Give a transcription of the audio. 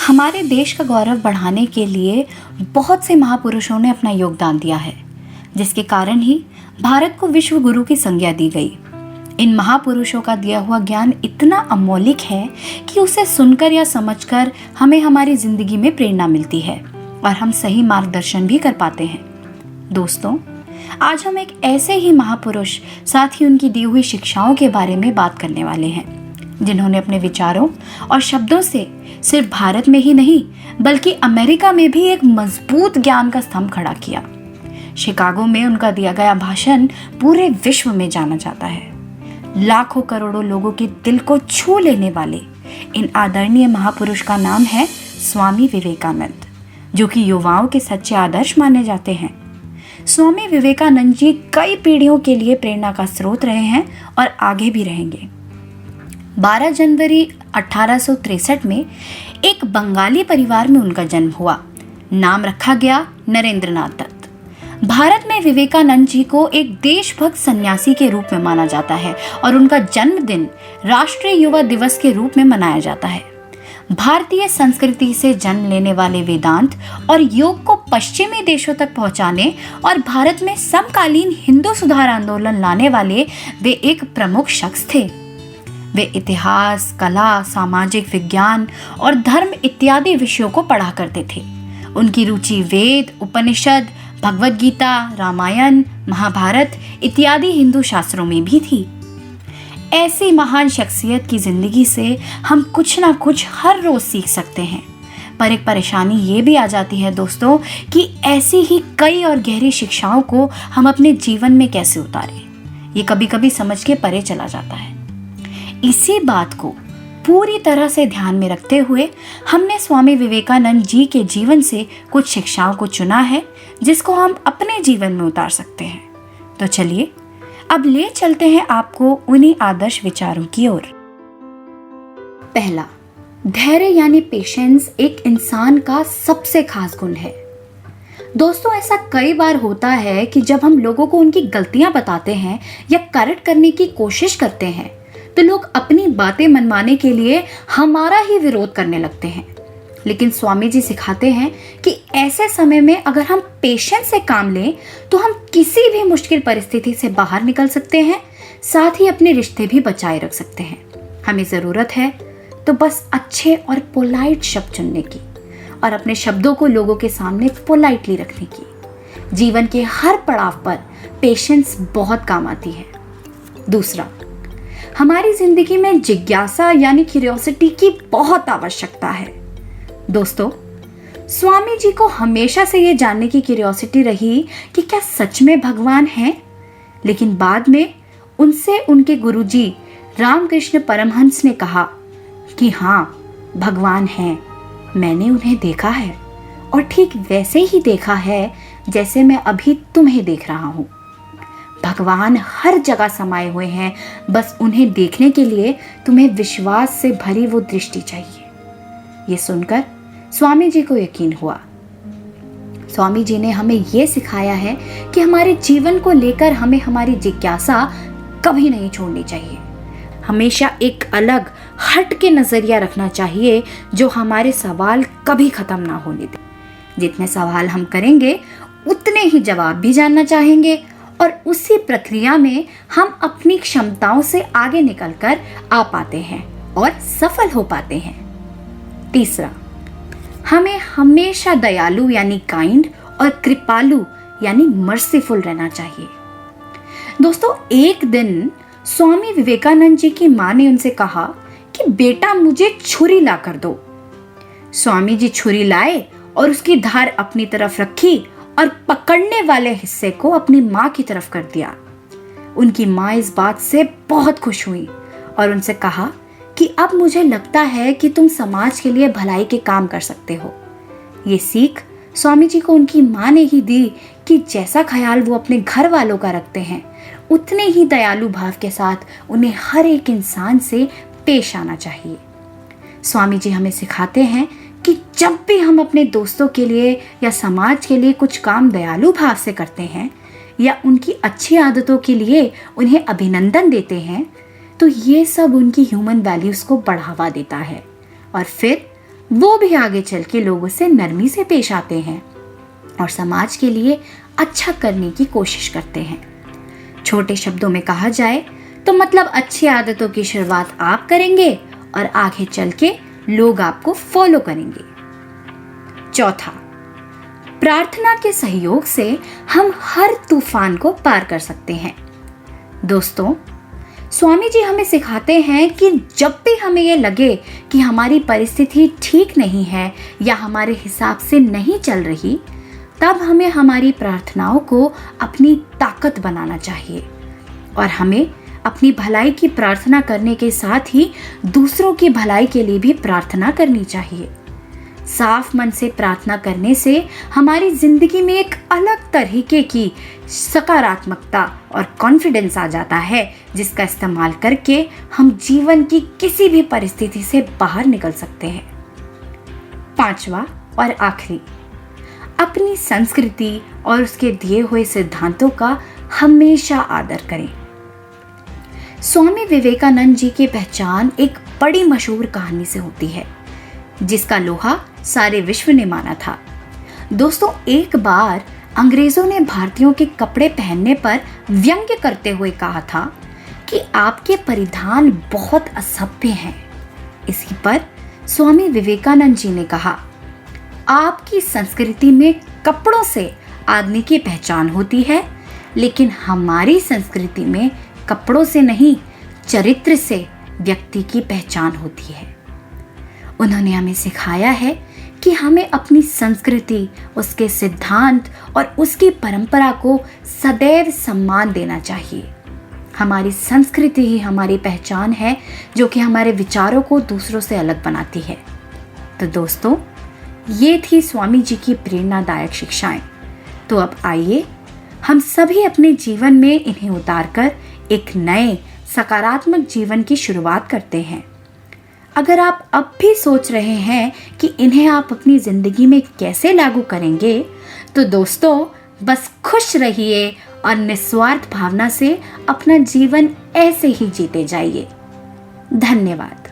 हमारे देश का गौरव बढ़ाने के लिए बहुत से महापुरुषों ने अपना योगदान दिया है, जिसके कारण ही भारत को विश्व गुरु की संज्ञा दी गई। इन महापुरुषों का दिया हुआ ज्ञान इतना अमौलिक है कि उसे सुनकर या समझकर हमें हमारी जिंदगी में प्रेरणा मिलती है और हम सही मार्गदर्शन भी कर पाते हैं। दोस्तों, आज हम एक ऐसे ही महापुरुष साथ ही उनकी दी हुई शिक्षाओं के बारे में बात करने वाले हैं, जिन्होंने अपने विचारों और शब्दों से सिर्फ भारत में ही नहीं बल्कि अमेरिका में भी एक मजबूत ज्ञान का स्तंभ खड़ा किया। शिकागो में उनका दिया गया भाषण पूरे विश्व में जाना जाता है। लाखों करोड़ों लोगों के दिल को छू लेने वाले इन आदरणीय महापुरुष का नाम है स्वामी विवेकानंद, जो कि युवाओं के सच्चे आदर्श माने जाते हैं। स्वामी विवेकानंद जी कई पीढ़ियों के लिए प्रेरणा का स्रोत रहे हैं और आगे भी रहेंगे। 12 जनवरी 1863 में एक बंगाली परिवार में उनका जन्म हुआ। नाम रखा गया नरेंद्रनाथ दत्त। भारत में विवेकानंद जी को एक देशभक्त सन्यासी के रूप में माना जाता है और उनका जन्मदिन राष्ट्रीय युवा दिवस के रूप में मनाया जाता है। भारतीय संस्कृति से जन्म लेने वाले वेदांत और योग को पश्चिमी देशों तक पहुंचाने और भारत में समकालीन हिंदू सुधार आंदोलन लाने वाले वे एक प्रमुख शख्स थे। वे इतिहास, कला, सामाजिक विज्ञान और धर्म इत्यादि विषयों को पढ़ा करते थे। उनकी रुचि वेद, उपनिषद, भगवद गीता, रामायण, महाभारत इत्यादि हिंदू शास्त्रों में भी थी। ऐसी महान शख्सियत की जिंदगी से हम कुछ ना कुछ हर रोज सीख सकते हैं, पर एक परेशानी ये भी आ जाती है दोस्तों कि ऐसी ही कई और गहरी शिक्षाओं को हम अपने जीवन में कैसे उतारें, ये कभी कभी समझ के परे चला जाता है। इसी बात को पूरी तरह से ध्यान में रखते हुए हमने स्वामी विवेकानंद जी के जीवन से कुछ शिक्षाओं को चुना है, जिसको हम अपने जीवन में उतार सकते हैं। तो चलिए अब ले चलते हैं आपको उन्हीं आदर्श विचारों की ओर। पहला, धैर्य यानी पेशेंस एक इंसान का सबसे खास गुण है। दोस्तों, ऐसा कई बार होता है कि जब हम लोगों को उनकी गलतियां बताते हैं या करेक्ट करने की कोशिश करते हैं तो लोग अपनी बातें मनवाने के लिए हमारा ही विरोध करने लगते हैं। लेकिन स्वामी जी सिखाते हैं कि ऐसे समय में अगर हम पेशेंस से काम लें तो हम किसी भी मुश्किल परिस्थिति से बाहर निकल सकते हैं, साथ ही अपने रिश्ते भी बचाए रख सकते हैं। हमें ज़रूरत है तो बस अच्छे और पोलाइट शब्द चुनने की और अपने शब्दों को लोगों के सामने पोलाइटली रखने की। जीवन के हर पड़ाव पर पेशेंस बहुत काम आती है। दूसरा, हमारी जिंदगी में जिज्ञासा यानी क्यूरियोसिटी की बहुत आवश्यकता है। दोस्तों, स्वामी जी को हमेशा से ये जानने की क्यूरियोसिटी रही कि क्या सच में भगवान हैं, लेकिन बाद में उनसे उनके गुरुजी रामकृष्ण परमहंस ने कहा कि हाँ, भगवान हैं, मैंने उन्हें देखा है और ठीक वैसे ही देखा है जैसे मैं अभी तुम्हें देख रहा हूँ। भगवान हर जगह समाये हुए हैं, बस उन्हें देखने के लिए तुम्हें विश्वास से भरी वो दृष्टि चाहिए। ये सुनकर स्वामी जी को यकीन हुआ। स्वामी जी ने हमें ये सिखाया है कि हमारे जीवन को लेकर हमें हमारी जिज्ञासा कभी नहीं छोड़नी चाहिए। हमेशा एक अलग हट के नजरिया रखना चाहिए जो हमारे सवाल कभी खत्म ना होने दे। जितने सवाल हम करेंगे उतने ही जवाब भी जानना चाहेंगे और उसी प्रक्रिया में हम अपनी क्षमताओं से आगे निकलकर आ पाते हैं और सफल हो पाते हैं। तीसरा, हमें हमेशा दयालु यानी काइंड और कृपालु यानी मर्सीफुल रहना चाहिए। दोस्तों, एक दिन स्वामी विवेकानंद जी की मां ने उनसे कहा कि बेटा मुझे छुरी ला कर दो। स्वामी जी छुरी लाए और उसकी धार अपनी तरफ रखी और पकड़ने वाले हिस्से को अपनी मां की तरफ कर दिया। उनकी मां इस बात से बहुत खुश हुई और उनसे कहा कि अब मुझे लगता है कि तुम समाज के लिए भलाई के काम कर सकते हो। ये सीख स्वामी जी को उनकी मां ने ही दी कि जैसा ख्याल वो अपने घर वालों का रखते हैं, उतने ही दयालु भाव के साथ उन्हें हर एक इंसान से पेश आना चाहिए। स्वामी जी हमें सिखाते हैं कि जब भी हम अपने दोस्तों के लिए या समाज के लिए कुछ काम दयालु भाव से करते हैं, या उनकी अच्छी आदतों के लिए उन्हें अभिनंदन देते हैं, तो ये सब उनकी ह्यूमन वैल्यूज को बढ़ावा देता है और फिर वो भी आगे चल के लोगों से नरमी से पेश आते हैं और समाज के लिए अच्छा करने की कोशिश करते हैं। छोटे शब्दों में कहा जाए तो मतलब अच्छी आदतों की शुरुआत आप करेंगे और आगे चल के लोग आपको फॉलो करेंगे। चौथा, प्रार्थना के सहयोग से हम हर तूफान को पार कर सकते हैं। दोस्तों, स्वामी जी हमें सिखाते हैं कि जब भी हमें ये लगे कि हमारी परिस्थिति ठीक नहीं है या हमारे हिसाब से नहीं चल रही, तब हमें हमारी प्रार्थनाओं को अपनी ताकत बनाना चाहिए और हमें अपनी भलाई की प्रार्थना करने के साथ ही दूसरों की भलाई के लिए भी प्रार्थना करनी चाहिए। साफ मन से प्रार्थना करने से हमारी जिंदगी में एक अलग तरीके की सकारात्मकता और कॉन्फिडेंस आ जाता है, जिसका इस्तेमाल करके हम जीवन की किसी भी परिस्थिति से बाहर निकल सकते हैं। पांचवा और आखिरी, अपनी संस्कृति और उसके दिए हुए सिद्धांतों का हमेशा आदर करें। स्वामी विवेकानंद जी की पहचान एक बड़ी मशहूर कहानी से होती है, जिसका लोहा सारे विश्व ने माना था। दोस्तों, एक बार अंग्रेजों ने भारतीयों के कपड़े पहनने पर व्यंग्य करते हुए कहा था कि आपके परिधान बहुत असभ्य हैं। इसी पर स्वामी विवेकानंद जी ने कहा, आपकी संस्कृति में कपड़ों से आदमी की पहचान होती है, लेकिन हमारी संस्कृति में कपड़ों से नहीं, चरित्र से व्यक्ति की पहचान होती है। उन्होंने हमें सिखाया है कि हमें अपनी संस्कृति, उसके सिद्धांत और उसकी परंपरा को सदैव सम्मान देना चाहिए। हमारी संस्कृति ही हमारी पहचान है, जो कि हमारे विचारों को दूसरों से अलग बनाती है। तो दोस्तों, ये थी स्वामी जी की प्रेरणादायक शिक्षाएं। तो अब आइए हम सभी अपने जीवन में इन्हें उतारकर एक नए सकारात्मक जीवन की शुरुआत करते हैं। अगर आप अब भी सोच रहे हैं कि इन्हें आप अपनी जिंदगी में कैसे लागू करेंगे, तो दोस्तों बस खुश रहिए और निस्वार्थ भावना से अपना जीवन ऐसे ही जीते जाइए। धन्यवाद।